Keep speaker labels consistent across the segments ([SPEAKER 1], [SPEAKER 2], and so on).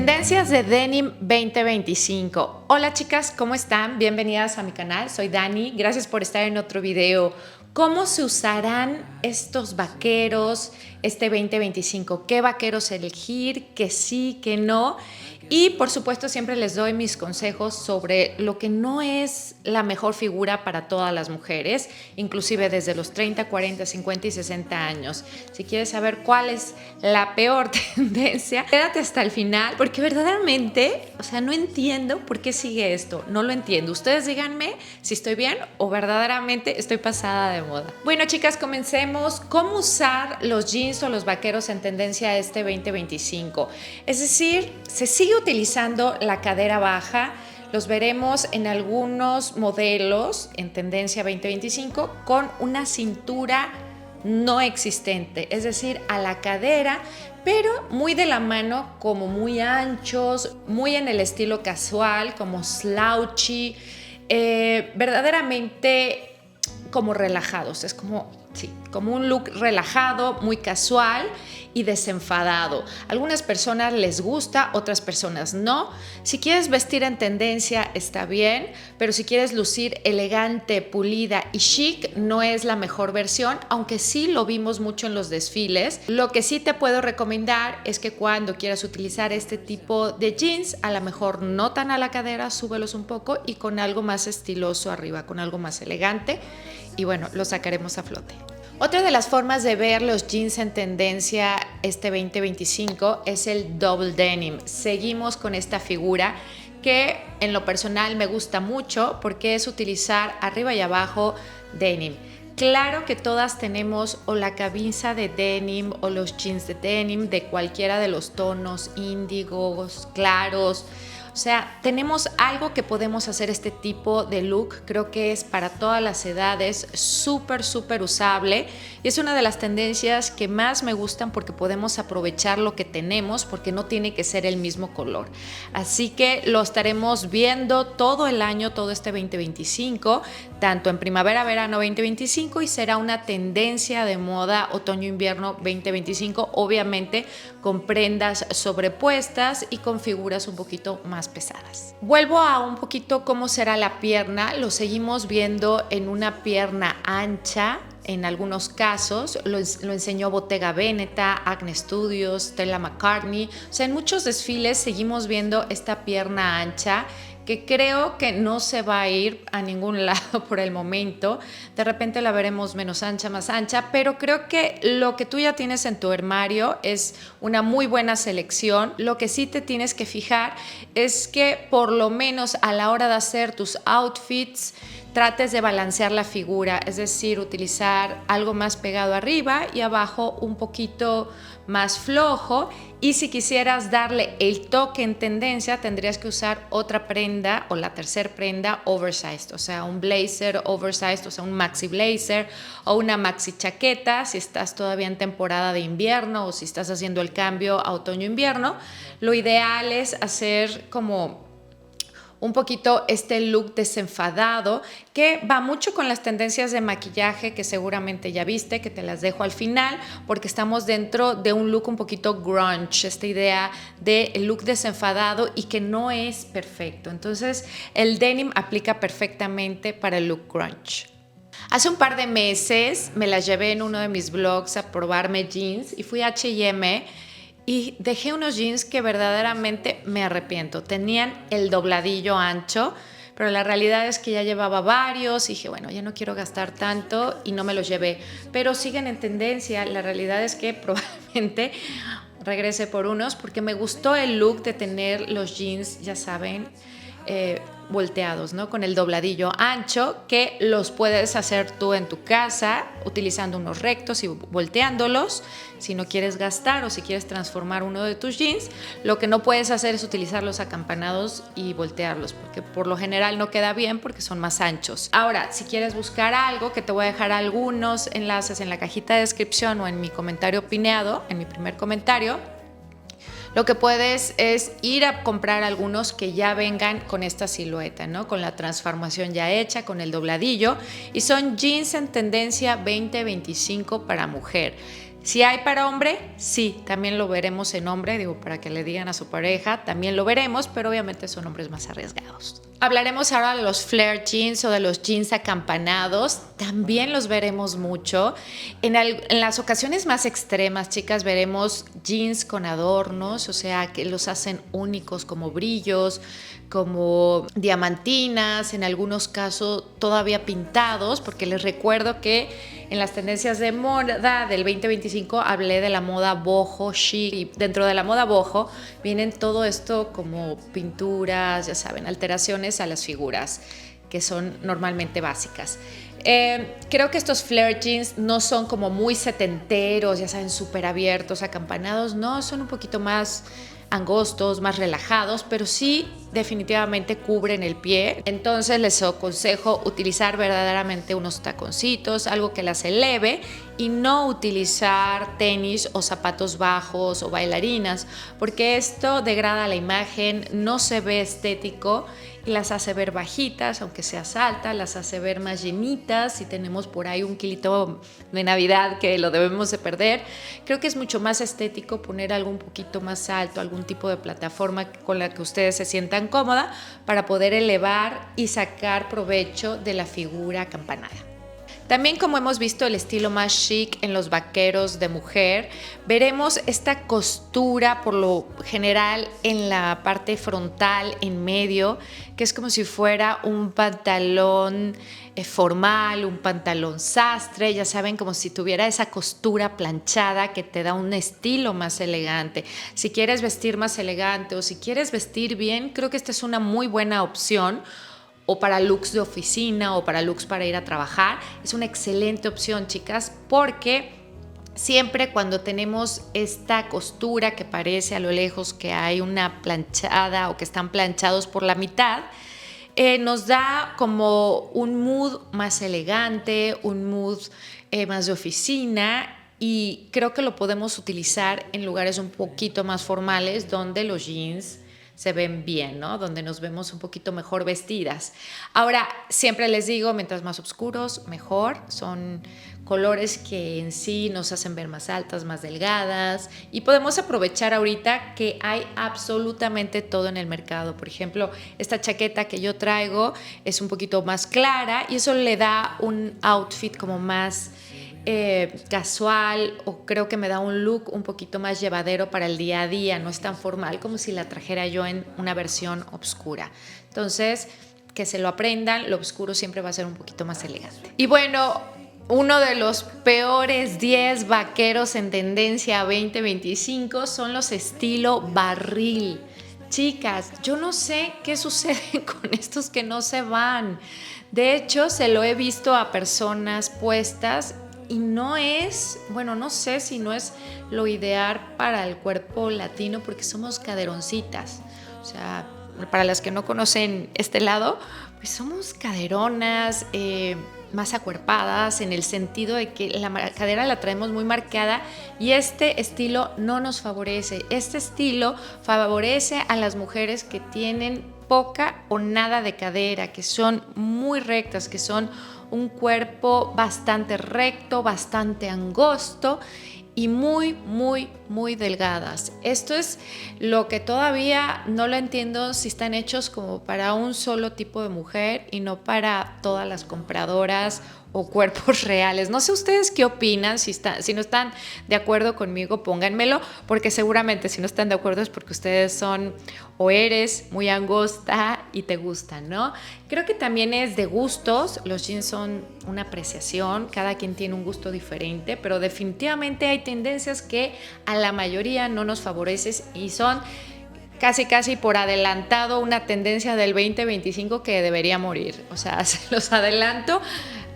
[SPEAKER 1] Tendencias de Denim 2025. Hola chicas, ¿cómo están? Bienvenidas a mi canal, soy Dani. Gracias por estar en otro video. ¿Cómo se usarán estos vaqueros este 2025? ¿Qué vaqueros elegir? ¿Qué sí, qué no? Y por supuesto siempre les doy mis consejos sobre lo que no es la mejor figura para todas las mujeres, inclusive desde los 30, 40, 50 y 60 años. Si quieres saber cuál es la peor tendencia, quédate hasta el final porque verdaderamente, no entiendo por qué sigue esto, no lo entiendo. Ustedes díganme si estoy bien o verdaderamente estoy pasada de moda. Bueno chicas, comencemos. ¿Cómo usar los jeans o los vaqueros en tendencia este 2025? Es decir, se sigue utilizando la cadera baja. Los veremos en algunos modelos en tendencia 2025 con una cintura no existente, es decir, a la cadera, pero muy de la mano, como muy anchos, muy en el estilo casual, como slouchy, verdaderamente como relajados. Es como un look relajado, muy casual y desenfadado. Algunas personas les gusta, otras personas no. Si quieres vestir en tendencia está bien, pero si quieres lucir elegante, pulida y chic, no es la mejor versión, aunque sí lo vimos mucho en los desfiles. Lo que sí te puedo recomendar es que cuando quieras utilizar este tipo de jeans, a lo mejor no tan a la cadera, súbelos un poco y con algo más estiloso arriba, con algo más elegante. Y bueno, lo sacaremos a flote. Otra de las formas de ver los jeans en tendencia este 2025 es el double denim. Seguimos con esta figura que en lo personal me gusta mucho porque es utilizar arriba y abajo denim. Claro que todas tenemos o la camisa de denim o los jeans de denim de cualquiera de los tonos índigos, claros. Tenemos algo que podemos hacer este tipo de look. Creo que es para todas las edades, súper usable. Y es una de las tendencias que más me gustan porque podemos aprovechar lo que tenemos porque no tiene que ser el mismo color. Así que lo estaremos viendo todo el año, todo este 2025, tanto en primavera-verano 2025 y será una tendencia de moda otoño-invierno 2025, obviamente con prendas sobrepuestas y con figuras un poquito más pesadas. Vuelvo a un poquito cómo será la pierna. Lo seguimos viendo en una pierna ancha. En algunos casos lo enseñó Bottega Veneta, Acne Studios, Stella McCartney. En muchos desfiles seguimos viendo esta pierna ancha que creo que no se va a ir a ningún lado por el momento. De repente la veremos menos ancha, más ancha, pero creo que lo que tú ya tienes en tu armario es una muy buena selección. Lo que sí te tienes que fijar es que por lo menos a la hora de hacer tus outfits trates de balancear la figura, es decir, utilizar algo más pegado arriba y abajo un poquito más flojo. Y si quisieras darle el toque en tendencia, tendrías que usar otra prenda o la tercera prenda oversized, un blazer oversized, un maxi blazer o una maxi chaqueta si estás todavía en temporada de invierno o si estás haciendo el cambio a otoño-invierno. Lo ideal es hacer como un poquito este look desenfadado que va mucho con las tendencias de maquillaje que seguramente ya viste, que te las dejo al final porque estamos dentro de un look un poquito grunge, esta idea de look desenfadado y que no es perfecto. Entonces el denim aplica perfectamente para el look grunge. Hace un par de meses me las llevé en uno de mis vlogs a probarme jeans y fui a H&M y dejé unos jeans que verdaderamente me arrepiento. Tenían el dobladillo ancho, pero la realidad es que ya llevaba varios y dije, bueno, ya no quiero gastar tanto y no me los llevé. Pero siguen en tendencia. La realidad es que probablemente regrese por unos porque me gustó el look de tener los jeans, ya saben, volteados, ¿no? Con el dobladillo ancho, que los puedes hacer tú en tu casa utilizando unos rectos y volteándolos si no quieres gastar o si quieres transformar uno de tus jeans. Lo que no puedes hacer es utilizarlos acampanados y voltearlos porque por lo general no queda bien porque son más anchos. Ahora, si quieres buscar algo, que te voy a dejar algunos enlaces en la cajita de descripción o en mi comentario pineado, en mi primer comentario, lo que puedes es ir a comprar algunos que ya vengan con esta silueta, ¿no? Con la transformación ya hecha, con el dobladillo, y son jeans en tendencia 2025 para mujer. Si hay para hombre, sí, también lo veremos en hombre, digo, para que le digan a su pareja, también lo veremos, pero obviamente son hombres más arriesgados. Hablaremos ahora de los flare jeans o de los jeans acampanados, también los veremos mucho. En las ocasiones más extremas, chicas, veremos jeans con adornos, o sea, que los hacen únicos, como brillos, como diamantinas, en algunos casos todavía pintados, porque les recuerdo que en las tendencias de moda del 2025 hablé de la moda boho chic, y dentro de la moda boho vienen todo esto como pinturas, ya saben, alteraciones a las figuras que son normalmente básicas. Creo que estos flare jeans no son como muy setenteros, ya saben, súper abiertos, acampanados, no, son un poquito más angostos, más relajados, pero sí definitivamente cubren el pie. Entonces les aconsejo utilizar verdaderamente unos taconcitos, algo que las eleve, y no utilizar tenis o zapatos bajos o bailarinas, porque esto degrada la imagen, no se ve estético y las hace ver bajitas, aunque seas alta, las hace ver más llenitas. Si tenemos por ahí un kilito de Navidad que lo debemos de perder, creo que es mucho más estético poner algo un poquito más alto, algún tipo de plataforma con la que ustedes se sientan cómoda para poder elevar y sacar provecho de la figura acampanada. También, como hemos visto el estilo más chic en los vaqueros de mujer, veremos esta costura por lo general en la parte frontal, en medio, que es como si fuera un pantalón formal, un pantalón sastre, ya saben, como si tuviera esa costura planchada que te da un estilo más elegante. Si quieres vestir más elegante o si quieres vestir bien, creo que esta es una muy buena opción, o para looks de oficina o para looks para ir a trabajar. Es una excelente opción, chicas, porque siempre cuando tenemos esta costura que parece a lo lejos que hay una planchada o que están planchados por la mitad, nos da como un mood más elegante, un mood más de oficina, y creo que lo podemos utilizar en lugares un poquito más formales donde los jeans se ven bien, ¿no? Donde nos vemos un poquito mejor vestidas. Ahora, siempre les digo, mientras más oscuros, mejor. Son colores que en sí nos hacen ver más altas, más delgadas, y podemos aprovechar ahorita que hay absolutamente todo en el mercado. Por ejemplo, esta chaqueta que yo traigo es un poquito más clara y eso le da un outfit como más casual, o creo que me da un look un poquito más llevadero para el día a día, no es tan formal como si la trajera yo en una versión oscura. Entonces, que se lo aprendan, lo oscuro siempre va a ser un poquito más elegante. Y bueno, uno de los peores 10 vaqueros en tendencia 2025 son los estilo barril. Chicas, yo no sé qué sucede con estos que no se van. De hecho, se lo he visto a personas puestas y no es, bueno, no sé si no es lo ideal para el cuerpo latino, porque somos caderoncitas. O sea, para las que no conocen este lado, pues somos caderonas, más acuerpadas, en el sentido de que la cadera la traemos muy marcada, y este estilo no nos favorece. Este estilo favorece a las mujeres que tienen poca o nada de cadera, que son muy rectas, que son un cuerpo bastante recto, bastante angosto y muy, muy, muy delgadas. Esto es lo que todavía no lo entiendo, si están hechos como para un solo tipo de mujer y no para todas las compradoras o cuerpos reales. No sé ustedes qué opinan, si no están de acuerdo conmigo, pónganmelo, porque seguramente si no están de acuerdo es porque ustedes son o eres muy angosta y te gustan, ¿no? Creo que también es de gustos, los jeans son una apreciación, cada quien tiene un gusto diferente, pero definitivamente hay tendencias que a la mayoría no nos favorecen y son casi por adelantado una tendencia del 2025 que debería morir. O sea, se los adelanto.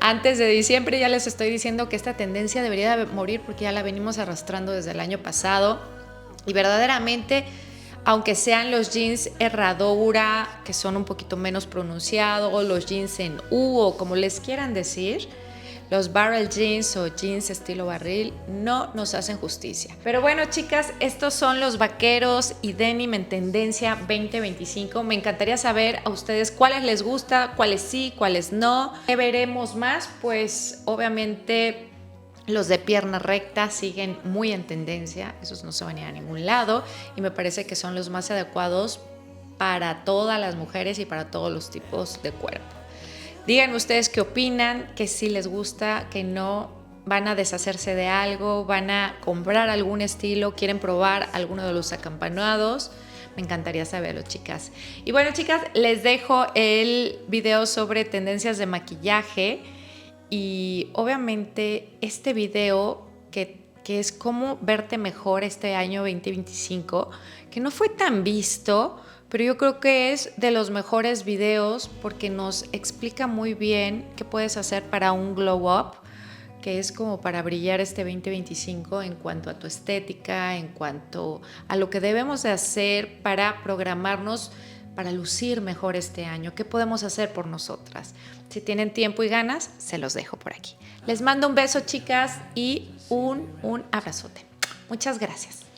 [SPEAKER 1] Antes de diciembre ya les estoy diciendo que esta tendencia debería de morir, porque ya la venimos arrastrando desde el año pasado. Y verdaderamente, aunque sean los jeans herradura, que son un poquito menos pronunciados, o los jeans en U, o como les quieran decir, los barrel jeans o jeans estilo barril no nos hacen justicia. Pero bueno, chicas, estos son los vaqueros y denim en tendencia 2025. Me encantaría saber a ustedes cuáles les gusta, cuáles sí, cuáles no. ¿Qué veremos más? Pues obviamente Los de pierna recta siguen muy en tendencia, esos no se van a ir a ningún lado y me parece que son los más adecuados para todas las mujeres y para todos los tipos de cuerpo. Díganme ustedes qué opinan, que si les gusta, que no, van a deshacerse de algo, van a comprar algún estilo, quieren probar alguno de los acampanados. Me encantaría saberlo, chicas. Y bueno, chicas, les dejo el video sobre tendencias de maquillaje. Y obviamente este video que es cómo verte mejor este año 2025, que no fue tan visto, pero yo creo que es de los mejores videos porque nos explica muy bien qué puedes hacer para un glow up, que es como para brillar este 2025 en cuanto a tu estética, en cuanto a lo que debemos de hacer para programarnos para lucir mejor este año. ¿Qué podemos hacer por nosotras? Si tienen tiempo y ganas, se los dejo por aquí. Les mando un beso, chicas, y un abrazote. Muchas gracias.